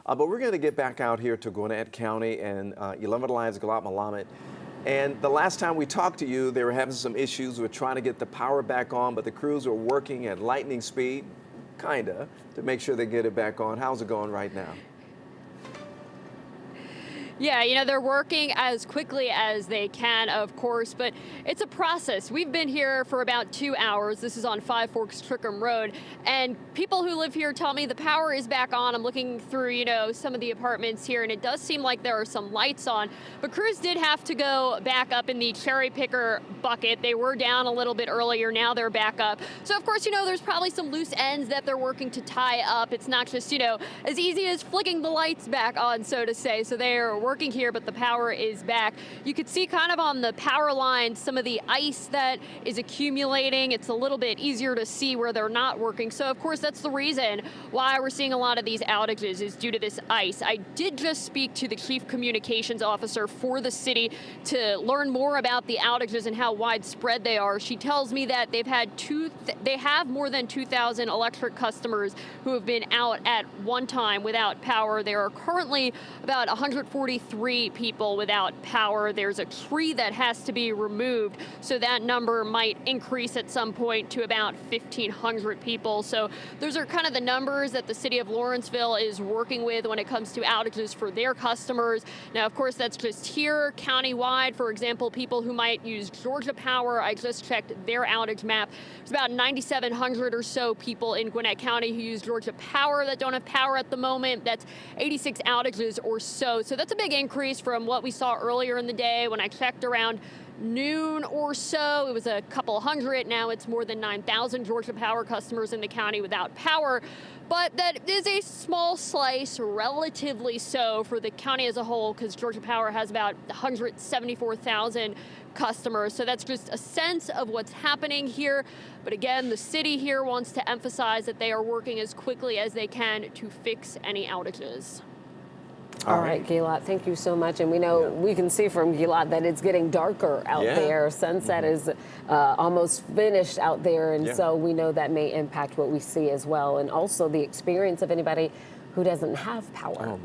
But we're going to get back out here to Gwinnett County and 11 Lives Gilat Melamed. And the last time we talked to you, they were having some issues with trying to get the power back on, but the crews are working at lightning speed, kinda, to make sure they get it back on. How's it going right now? Yeah, you know, they're working as quickly as they can, of course, but it's a process. We've been here for about 2 hours. This is on Five Forks Trickham Road, and people who live here tell me the power is back on. I'm looking through, you know, some of the apartments here, and it does seem like there are some lights on, but crews did have to go back up in the cherry picker bucket. They were down a little bit earlier. Now they're back up. So, of course, you know, there's probably some loose ends that they're working to tie up. It's not just, you know, as easy as flicking the lights back on, so to say. So they're working here, but the power is back. You could see kind of on the power lines some of the ice that is accumulating. It's a little bit easier to see where they're not working. So of course that's the reason why we're seeing a lot of these outages is due to this ice. I did just speak to the chief communications officer for the city to learn more about the outages and how widespread they are. She tells me that they have more than 2,000 electric customers who have been out at one time without power. There are currently about 143 people without power. There's a tree that has to be removed, so that number might increase at some point to about 1,500 people. So those are kind of the numbers that the city of Lawrenceville is working with when it comes to outages for their customers. Now, of course, that's just here countywide. For example, people who might use Georgia Power, I just checked their outage map. There's about 9,700 or so people in Gwinnett County who use Georgia Power that don't have power at the moment. That's 86 outages or so. So that's a big increase from what we saw earlier in the day. When I checked around noon or so, it was a couple hundred. Now it's more than 9,000 Georgia Power customers in the county without power. But that is a small slice, relatively so, for the county as a whole, because Georgia Power has about 174,000 customers. So that's just a sense of what's happening here. But again, the city here wants to emphasize that they are working as quickly as they can to fix any outages. All right, Gilat, thank you so much. And we know, we can see from Gilat that it's getting darker out there. Sunset is almost finished out there. And so we know that may impact what we see as well. And also the experience of anybody who doesn't have power.